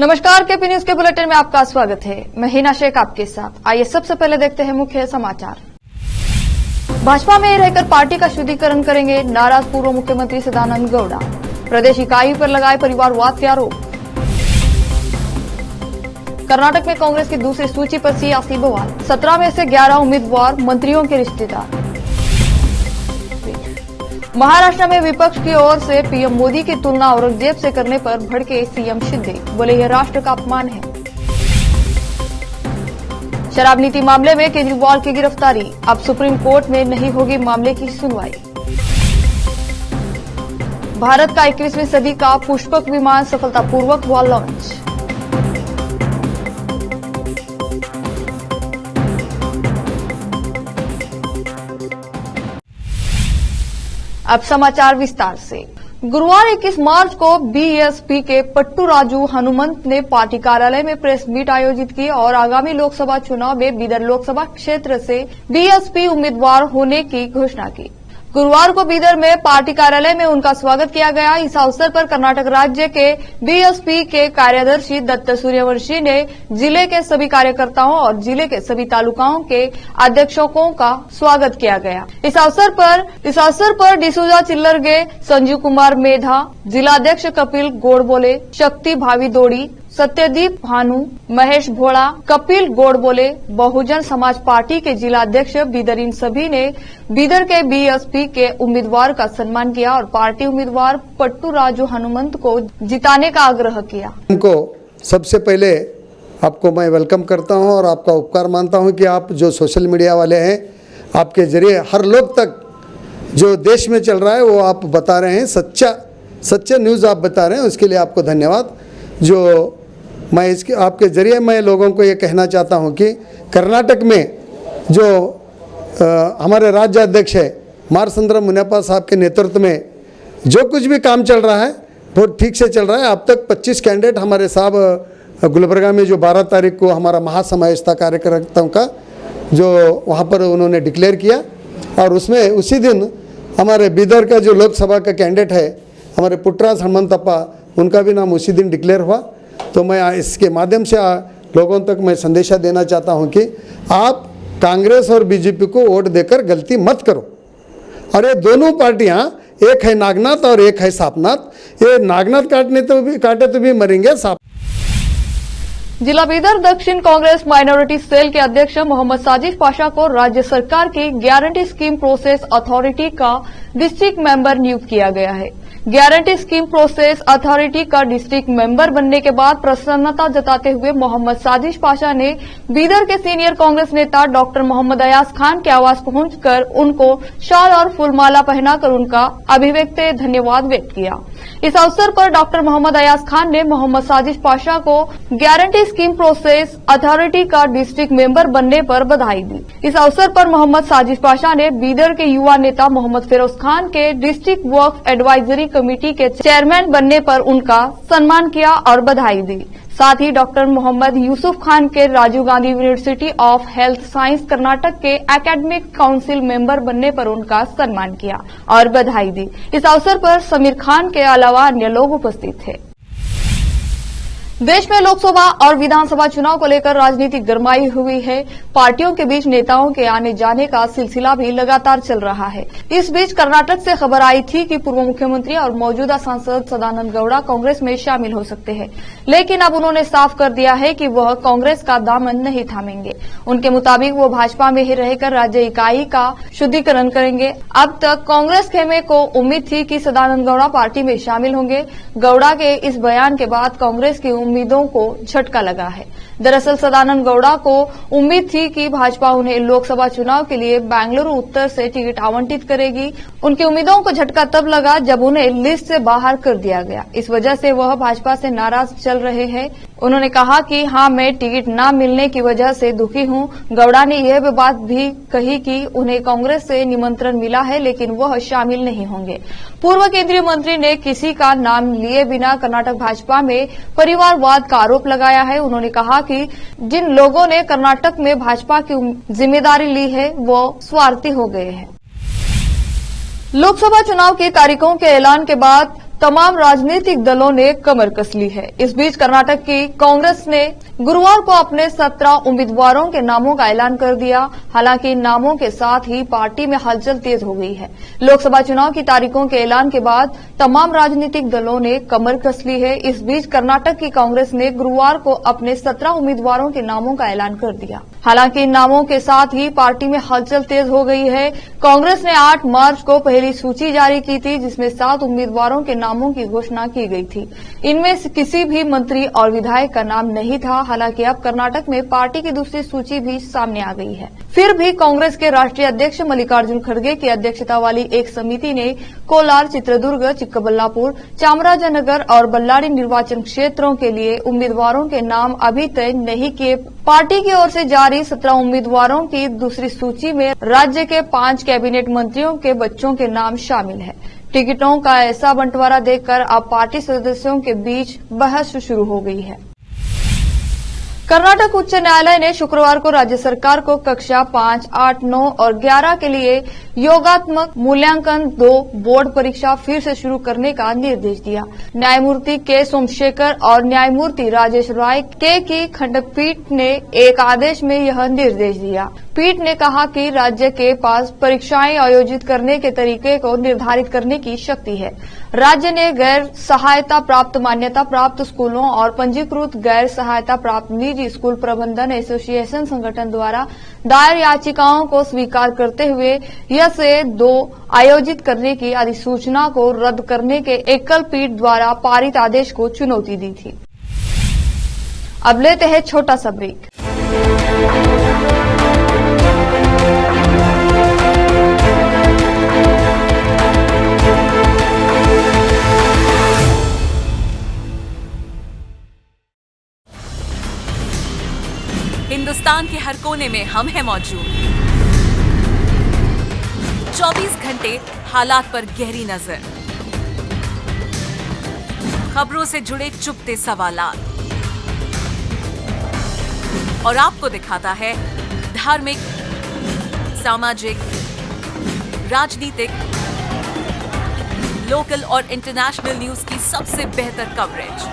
नमस्कार, KP news के bulletin में आपका स्वागत है। मैं हिना शेख आपके साथ। आइए सबसे पहले देखते हैं मुख्य समाचार। भाजपा में रहकर पार्टी का शुद्धिकरण करेंगे नाराज पूर्व मुख्यमंत्री सदानंद गौड़ा। प्रदेश इकाई पर लगाए परिवारवाद के आरोप। कर्नाटक में कांग्रेस की दूसरी सूची पर सियासी बवाल। 17 में से 11 उम्मीदवार मंत्रियों के रिश्तेदार। महाराष्ट्र में विपक्ष की ओर से पीएम मोदी की तुलना औरंगजेब से करने पर भड़के सीएम शिंदे, बोले यह राष्ट्र का अपमान है। शराब नीति मामले में केजरीवाल की गिरफ्तारी, अब सुप्रीम कोर्ट में नहीं होगी मामले की सुनवाई। भारत का 21वीं सदी का पुष्पक विमान सफलतापूर्वक हुआ लॉन्च। अब समाचार विस्तार से। गुरुवार 21 मार्च को बीएसपी के पट्टू राजू हनुमंत ने पार्टी कार्यालय में प्रेस मीट आयोजित की और आगामी लोकसभा चुनाव में बीदर लोकसभा क्षेत्र से बीएसपी उम्मीदवार होने की घोषणा की। गुरुवार को बीदर में पार्टी कार्यालय में उनका स्वागत किया गया। इस अवसर पर कर्नाटक राज्य के बीएसपी के कार्यदर्शी दत्त सूर्यवंशी ने जिले के सभी कार्यकर्ताओं और जिले के सभी तालुकाओं के अध्यक्षों का स्वागत किया गया। इस अवसर पर डिसूजा चिल्लरगे, संजीव कुमार मेधा, जिलाध्यक्ष कपिल गोडबोले, शक्ति भावी दोड़ी, सत्यदीप भानु, महेश भोड़ा, कपिल गोडबोले, बहुजन समाज पार्टी के जिलाध्यक्ष बीदर, इन सभी ने बीदर के बीएसपी के उम्मीदवार का सम्मान किया और पार्टी उम्मीदवार पट्टू राजू हनुमंत को जिताने का आग्रह किया। उनको सबसे पहले आपको मैं वेलकम करता हूं और आपका उपकार मानता हूं कि आप जो सोशल मीडिया वाले हैं, आपके जरिए हर लोग तक जो देश में चल रहा है वो आप बता रहे हैं, सच्चा न्यूज़ आप बता रहे हैं, उसके लिए आपको धन्यवाद। जो मैं इसके आपके ज़रिए मैं लोगों को ये कहना चाहता हूँ कि कर्नाटक में जो हमारे राज्य अध्यक्ष है मारसंद्र मुनियप्पा साहब के नेतृत्व में जो कुछ भी काम चल रहा है वो ठीक से चल रहा है। अब तक 25 कैंडिडेट हमारे साहब गुलबर्गा में जो 12 तारीख को हमारा महासमावेश था कार्यकर्ताओं का, जो वहाँ पर उन्होंने डिक्लेयर किया और उसमें उसी दिन हमारे बीदर का जो लोकसभा का कैंडिडेट है हमारे पुट्टराज हनुमंतप्पा, उनका भी नाम उसी दिन डिक्लेयर हुआ। तो मैं इसके माध्यम से लोगों तक मैं संदेशा देना चाहता हूं कि आप कांग्रेस और बीजेपी को वोट देकर गलती मत करो। और ये दोनों पार्टियां, एक है नागनाथ और एक है सापनाथ, ये नागनाथ काटे तो भी मरेंगे साप। जिला बीदर दक्षिण कांग्रेस माइनॉरिटी सेल के अध्यक्ष मोहम्मद साजिद पाशा को राज्य सरकार की गारंटी स्कीम प्रोसेस अथॉरिटी का डिस्ट्रिक्ट मेंबर नियुक्त किया गया है। गारंटी स्कीम प्रोसेस अथॉरिटी का डिस्ट्रिक्ट मेंबर बनने के बाद प्रसन्नता जताते हुए मोहम्मद साजिद पाशा ने बीदर के सीनियर कांग्रेस नेता डॉक्टर मोहम्मद अयाज खान के आवास पहुंचकर उनको शाल और फूलमाला पहनाकर उनका अभिव्यक्त धन्यवाद व्यक्त किया। इस अवसर पर डॉक्टर मोहम्मद अयाज खान ने मोहम्मद साजिद पाशा को गारंटी स्कीम प्रोसेस अथॉरिटी का डिस्ट्रिक्ट मेंबर बनने पर बधाई दी। इस अवसर पर मोहम्मद साजिद पाशा ने बीदर के युवा नेता मोहम्मद फिरोज खान के डिस्ट्रिक्ट वर्क एडवाइजरी कमेटी के चेयरमैन बनने पर उनका सम्मान किया और बधाई दी। साथ ही डॉक्टर मोहम्मद यूसुफ खान के Rajiv Gandhi university of health science Karnataka के एकेडमिक काउंसिल मेंबर बनने पर उनका सम्मान किया और बधाई दी। इस अवसर पर समीर खान के अलावा अन्य लोग उपस्थित थे। देश में लोकसभा और विधानसभा चुनाव को लेकर राजनीति गरमाई हुई है। पार्टियों के बीच नेताओं के आने जाने का सिलसिला भी लगातार चल रहा है। इस बीच कर्नाटक से खबर आई थी कि पूर्व मुख्यमंत्री और मौजूदा सांसद सदानंद गौड़ा कांग्रेस में शामिल हो सकते हैं, लेकिन अब उन्होंने साफ कर दिया है कि वह कांग्रेस का दामन नहीं थामेंगे। उनके मुताबिक वो भाजपा में ही रहकर राज्य इकाई का शुद्धिकरण करेंगे। अब तक कांग्रेस खेमे को उम्मीद थी कि सदानंद गौड़ा पार्टी में शामिल होंगे। गौड़ा के इस बयान के बाद कांग्रेस की उम्मीदों को झटका लगा है। दरअसल सदानंद गौड़ा को उम्मीद थी कि भाजपा उन्हें लोकसभा चुनाव के लिए बेंगलुरु उत्तर से टिकट आवंटित करेगी। उनकी उम्मीदों को झटका तब लगा जब उन्हें लिस्ट से बाहर कर दिया गया। इस वजह से वह भाजपा से नाराज चल रहे हैं। उन्होंने कहा कि हाँ, मैं टिकट न मिलने की वजह से दुखी हूं। गौड़ा ने यह बात भी कही कि उन्हें कांग्रेस से निमंत्रण मिला है, लेकिन वह शामिल नहीं होंगे। पूर्व केंद्रीय मंत्री ने किसी का नाम लिए बिना कर्नाटक भाजपा में परिवारवाद का आरोप लगाया है। उन्होंने कहा कि जिन लोगों ने कर्नाटक में भाजपा की जिम्मेदारी ली है वो स्वार्थी हो गए हैं। लोकसभा चुनाव की तारीखों के ऐलान के बाद तमाम राजनीतिक दलों ने कमर कस ली है। इस बीच कर्नाटक की कांग्रेस ने गुरुवार को अपने 17 उम्मीदवारों के नामों का ऐलान कर दिया। हालांकि इन नामों के साथ ही पार्टी में हलचल तेज हो गई है। लोकसभा चुनाव की तारीखों के ऐलान के बाद तमाम राजनीतिक दलों ने कमर कस ली है। इस बीच कर्नाटक की कांग्रेस ने गुरुवार को अपने 17 उम्मीदवारों के नामों का ऐलान कर दिया। हालांकि इन नामों के साथ ही पार्टी में हलचल तेज हो गई है। कांग्रेस ने 8 मार्च को पहली सूची जारी की थी, जिसमें 7 उम्मीदवारों के नामों की घोषणा की गई थी। इनमें से किसी भी मंत्री और विधायक का नाम नहीं था। हालांकि अब कर्नाटक में पार्टी की दूसरी सूची भी सामने आ गई है। फिर भी कांग्रेस के राष्ट्रीय अध्यक्ष मल्लिकार्जुन खड़गे की अध्यक्षता वाली एक समिति ने कोलार, चित्रदुर्ग, चिक्कबल्लापुर, चामराजनगर और बल्लारी निर्वाचन क्षेत्रों के लिए उम्मीदवारों के नाम अभी तय नहीं किए। पार्टी की ओर से जारी 17 उम्मीदवारों की दूसरी सूची में राज्य के 5 कैबिनेट मंत्रियों के बच्चों के नाम शामिल है। टिकटों का ऐसा बंटवारा देखकर अब पार्टी सदस्यों के बीच बहस शुरू हो गई है। कर्नाटक उच्च न्यायालय ने शुक्रवार को राज्य सरकार को कक्षा 5, 8, 9 और 11 के लिए योगात्मक मूल्यांकन 2 बोर्ड परीक्षा फिर से शुरू करने का निर्देश दिया। न्यायमूर्ति के सोमशेखर और न्यायमूर्ति राजेश राय की खंडपीठ ने एक आदेश में यह निर्देश दिया। पीठ ने कहा कि राज्य के पास परीक्षाएं आयोजित करने के तरीके को निर्धारित करने की शक्ति है। राज्य ने गैर सहायता प्राप्त, मान्यता प्राप्त स्कूलों और पंजीकृत गैर सहायता प्राप्त निजी स्कूल प्रबंधन एसोसिएशन संगठन द्वारा दायर याचिकाओं को स्वीकार करते हुए यह से 2 आयोजित करने की अधिसूचना को रद्द करने के एकल पीठ द्वारा पारित आदेश को चुनौती दी थी। अब लेते हैं छोटा सा ब्रेक। हिंदुस्तान के हर कोने में हम हैं मौजूद। 24 घंटे हालात पर गहरी नजर, खबरों से जुड़े चुपते सवालात और आपको दिखाता है धार्मिक, सामाजिक, राजनीतिक, लोकल और इंटरनेशनल न्यूज की सबसे बेहतर कवरेज,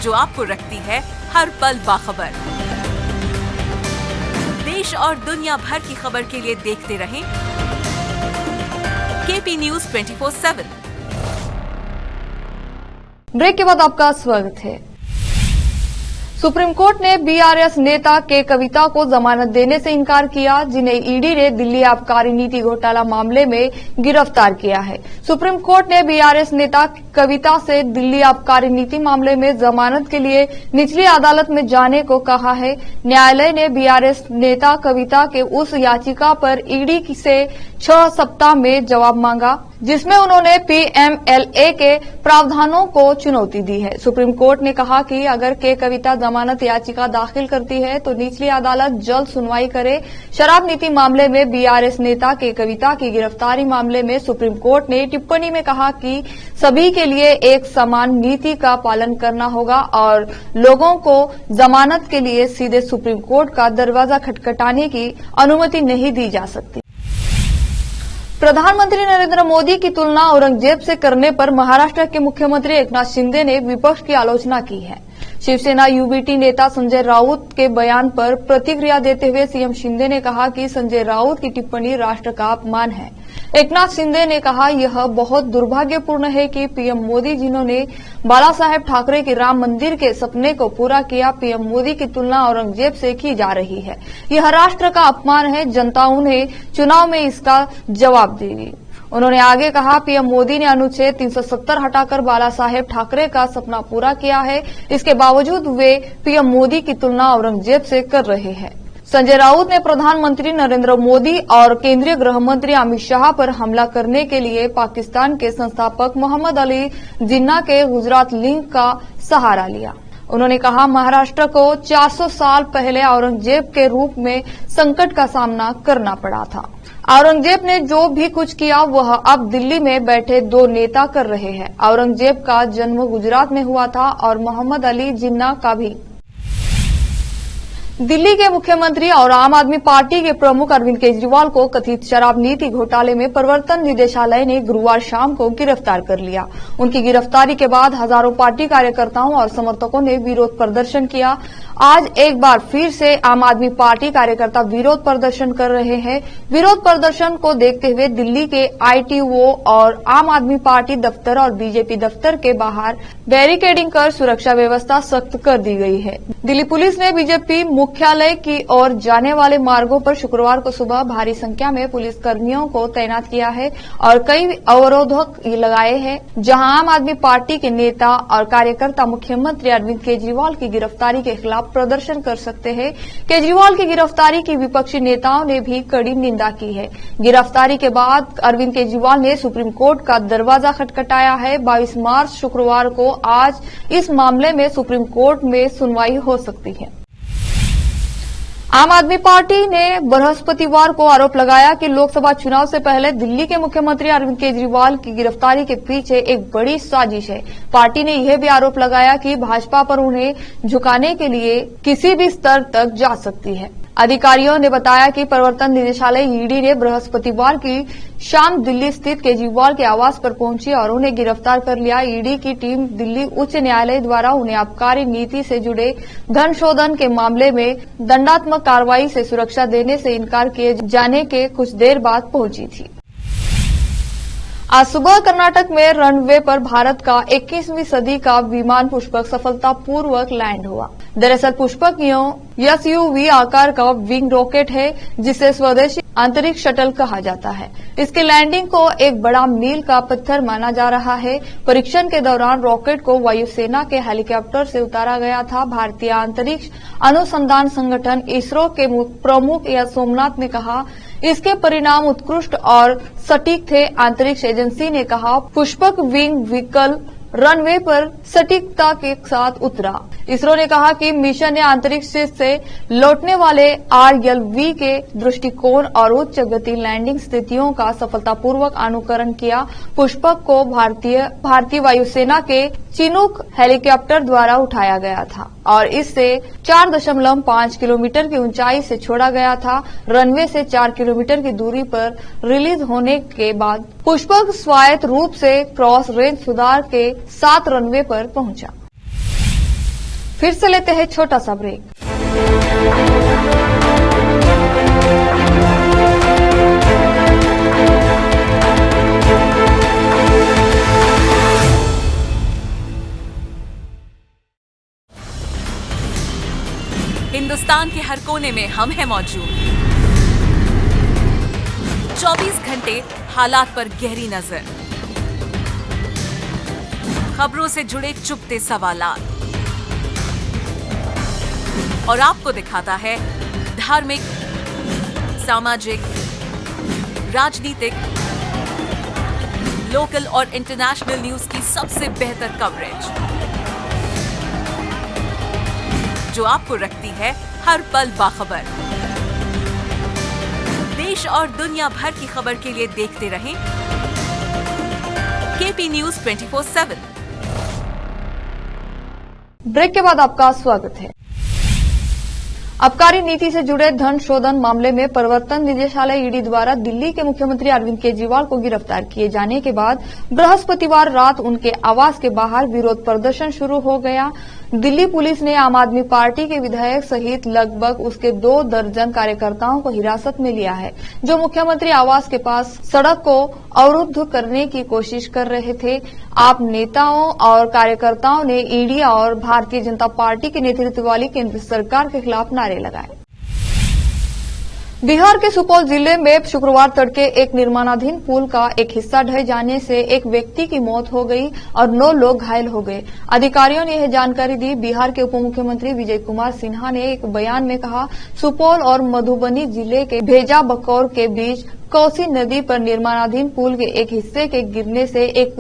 जो आपको रखती है हर पल बाखबर। देश और दुनिया भर की खबर के लिए देखते रहें केपी न्यूज 24/7। ब्रेक के बाद आपका स्वागत है। सुप्रीम कोर्ट ने बीआरएस नेता के कविता को जमानत देने से इनकार किया, जिन्हें ईडी ने दिल्ली आबकारी नीति घोटाला मामले में गिरफ्तार किया है। सुप्रीम कोर्ट ने बीआरएस नेता कविता से दिल्ली आबकारी नीति मामले में जमानत के लिए निचली अदालत में जाने को कहा है। न्यायालय ने बीआरएस नेता कविता के उस याचिका पर ईडी से 6 सप्ताह में जवाब मांगा, जिसमें उन्होंने पीएमएलए के प्रावधानों को चुनौती दी है। सुप्रीम कोर्ट ने कहा कि अगर के कविता जमानत याचिका दाखिल करती है तो निचली अदालत जल्द सुनवाई करे। शराब नीति मामले में बीआरएस नेता के कविता की गिरफ्तारी मामले में सुप्रीम कोर्ट ने टिप्पणी में कहा कि सभी के लिए एक समान नीति का पालन करना होगा और लोगों को जमानत के लिए सीधे सुप्रीम कोर्ट का दरवाजा खटखटाने की अनुमति नहीं दी जा सकती। प्रधानमंत्री नरेंद्र मोदी की तुलना औरंगजेब से करने पर महाराष्ट्र के मुख्यमंत्री एकनाथ शिंदे ने विपक्ष की आलोचना की है। शिवसेना यूबीटी नेता संजय राउत के बयान पर प्रतिक्रिया देते हुए सीएम शिंदे ने कहा कि संजय राउत की टिप्पणी राष्ट्र का अपमान है। एकनाथ शिंदे ने कहा, यह बहुत दुर्भाग्यपूर्ण है कि पीएम मोदी, जिन्होंने बाला साहेब ठाकरे के राम मंदिर के सपने को पूरा किया, पीएम मोदी की तुलना औरंगजेब से की जा रही है। यह राष्ट्र का अपमान है। जनता उन्हें चुनाव में इसका जवाब देगी। उन्होंने आगे कहा, पीएम मोदी ने अनुच्छेद 370 हटाकर बाला साहेब ठाकरे का सपना पूरा किया है। इसके बावजूद वे पीएम मोदी की तुलना औरंगजेब से कर रहे हैं। संजय राउत ने प्रधानमंत्री नरेंद्र मोदी और केंद्रीय गृह मंत्री अमित शाह पर हमला करने के लिए पाकिस्तान के संस्थापक मोहम्मद अली जिन्ना के गुजरात लिंक का सहारा लिया। उन्होंने कहा, महाराष्ट्र को 400 साल पहले औरंगजेब के रूप में संकट का सामना करना पड़ा था। औरंगजेब ने जो भी कुछ किया वह अब दिल्ली में बैठे 2 नेता कर रहे हैं। औरंगजेब का जन्म गुजरात में हुआ था और मोहम्मद अली जिन्ना का भी। दिल्ली के मुख्यमंत्री और आम आदमी पार्टी के प्रमुख अरविंद केजरीवाल को कथित शराब नीति घोटाले में प्रवर्तन निदेशालय ने गुरुवार शाम को गिरफ्तार कर लिया। उनकी गिरफ्तारी के बाद हजारों पार्टी कार्यकर्ताओं और समर्थकों ने विरोध प्रदर्शन किया। आज एक बार फिर से आम आदमी पार्टी कार्यकर्ता विरोध प्रदर्शन कर रहे हैं। विरोध प्रदर्शन को देखते हुए दिल्ली के आईटीओ और आम आदमी पार्टी दफ्तर और बीजेपी दफ्तर के बाहर बैरिकेडिंग कर सुरक्षा व्यवस्था सख्त कर दी गई है। दिल्ली पुलिस ने बीजेपी मुख्यालय की ओर जाने वाले मार्गों पर शुक्रवार को सुबह भारी संख्या में पुलिस कर्मियों को तैनात किया है और कई अवरोधक लगाए हैं, जहां आम आदमी पार्टी के नेता और कार्यकर्ता मुख्यमंत्री अरविंद केजरीवाल की गिरफ्तारी के खिलाफ प्रदर्शन कर सकते हैं। केजरीवाल की गिरफ्तारी की विपक्षी नेताओं ने भी कड़ी निंदा की है। गिरफ्तारी के बाद अरविंद केजरीवाल ने सुप्रीम कोर्ट का दरवाजा खटखटाया है। 22 मार्च शुक्रवार को आज इस मामले में सुप्रीम कोर्ट में सुनवाई हो सकती है। आम आदमी पार्टी ने बृहस्पतिवार को आरोप लगाया कि लोकसभा चुनाव से पहले दिल्ली के मुख्यमंत्री अरविंद केजरीवाल की गिरफ्तारी के पीछे एक बड़ी साजिश है। पार्टी ने यह भी आरोप लगाया कि भाजपा पर उन्हें झुकाने के लिए किसी भी स्तर तक जा सकती है। अधिकारियों ने बताया कि प्रवर्तन निदेशालय ईडी ने बृहस्पतिवार की शाम दिल्ली स्थित केजरीवाल के आवास पर पहुंची और उन्हें गिरफ्तार कर लिया। ईडी की टीम दिल्ली उच्च न्यायालय द्वारा उन्हें आबकारी नीति से जुड़े धन शोधन के मामले में दंडात्मक कार्रवाई से सुरक्षा देने से इनकार किए जाने के कुछ देर बाद पहुंची थी। आज सुबह कर्नाटक में रनवे पर भारत का 21वीं सदी का विमान पुष्पक सफलतापूर्वक लैंड हुआ। दरअसल पुष्पक एसयूवी आकार का विंग रॉकेट है, जिसे स्वदेशी अंतरिक्ष शटल कहा जाता है। इसके लैंडिंग को एक बड़ा मील का पत्थर माना जा रहा है। परीक्षण के दौरान रॉकेट को वायुसेना के हेलीकॉप्टर से उतारा गया था। भारतीय अंतरिक्ष अनुसंधान संगठन इसरो के प्रमुख एस सोमनाथ ने कहा, इसके परिणाम उत्कृष्ट और सटीक थे। अंतरिक्ष एजेंसी ने कहा, पुष्पक विंग व्हीकल रनवे पर सटीकता के साथ उतरा। इसरो ने कहा कि मिशन ने अंतरिक्ष से लौटने वाले RLV के दृष्टिकोण और उच्च गति लैंडिंग स्थितियों का सफलतापूर्वक अनुकरण किया। पुष्पक को भारतीय वायुसेना के चिनूक हेलीकॉप्टर द्वारा उठाया गया था और इससे 4.5 किलोमीटर की ऊंचाई से छोड़ा गया था। रनवे से 4 किलोमीटर की दूरी पर रिलीज होने के बाद पुष्पक स्वायत्त रूप से क्रॉस रेंज सुधार के साथ रनवे पर पहुंचा। फिर से लेते हैं छोटा सा ब्रेक। हिंदुस्तान के हर कोने में हम हैं मौजूद। 24 घंटे हालात पर गहरी नजर, खबरों से जुड़े चुपते सवालात और आपको दिखाता है धार्मिक, सामाजिक, राजनीतिक, लोकल और इंटरनेशनल न्यूज की सबसे बेहतर कवरेज, जो आपको रखती है हर पल बाखबर। देश और दुनिया भर की खबर के लिए देखते रहें KP News 24/7। ब्रेक के बाद आपका स्वागत है। आबकारी नीति से जुड़े धन शोधन मामले में प्रवर्तन निदेशालय ईडी द्वारा दिल्ली के मुख्यमंत्री अरविंद केजरीवाल को गिरफ्तार किए जाने के बाद बृहस्पतिवार रात उनके आवास के बाहर विरोध प्रदर्शन शुरू हो गया। दिल्ली पुलिस ने आम आदमी पार्टी के विधायक सहित लगभग उसके 2 दर्जन कार्यकर्ताओं को हिरासत में लिया है, जो मुख्यमंत्री आवास के पास सड़क को अवरुद्ध करने की कोशिश कर रहे थे। आप नेताओं और कार्यकर्ताओं ने ईडी और भारतीय जनता पार्टी के नेतृत्व वाली केंद्र सरकार के खिलाफ नारे लगाए। बिहार के सुपौल जिले में शुक्रवार तड़के एक निर्माणाधीन पुल का एक हिस्सा ढह जाने से एक व्यक्ति की मौत हो गई और 9 लोग घायल हो गए। अधिकारियों ने यह जानकारी दी। बिहार के उप मुख्यमंत्री विजय कुमार सिन्हा ने एक बयान में कहा, सुपौल और मधुबनी जिले के भेजा बकौर के बीच कोसी नदी पर निर्माणाधीन पुल के एक हिस्से के गिरने से एक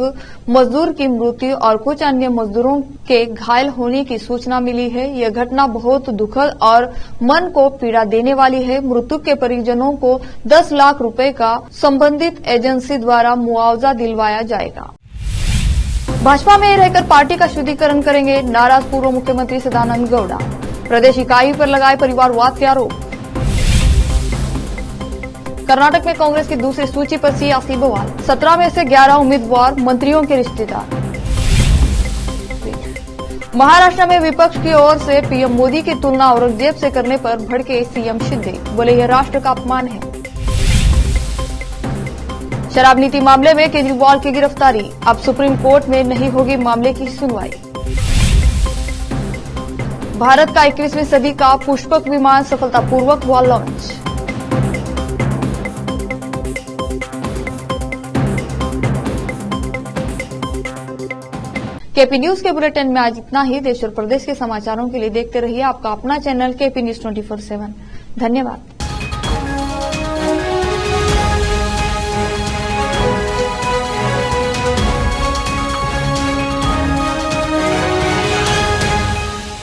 मजदूर की मृत्यु और कुछ अन्य मजदूरों के घायल होने की सूचना मिली है। यह घटना बहुत दुखद और मन को पीड़ा देने वाली है। मृतक के परिजनों को 10 लाख रुपए का संबंधित एजेंसी द्वारा मुआवजा दिलवाया जाएगा। भाजपा में रहकर पार्टी का शुद्धिकरण करेंगे नाराज पूर्व मुख्यमंत्री सदानंद गौड़ा। प्रदेश इकाई पर लगाए परिवारवाद के आरोप। कर्नाटक में कांग्रेस की दूसरी सूची पर सियासी बवाल, 17 में से 11 उम्मीदवार मंत्रियों के रिश्तेदार। महाराष्ट्र में विपक्ष की ओर से पीएम मोदी की तुलना औरंगजेब से करने पर भड़के सीएम शिंदे, बोले यह राष्ट्र का अपमान है। शराब नीति मामले में केजरीवाल की गिरफ्तारी, अब सुप्रीम कोर्ट में नहीं होगी मामले की सुनवाई। भारत का 21वीं सदी का पुष्पक विमान सफलतापूर्वक हुआ लॉन्च। केपी न्यूज के बुलेटिन में आज इतना ही। देश और प्रदेश के समाचारों के लिए देखते रहिए आपका अपना चैनल केपी न्यूज 24/7। धन्यवाद।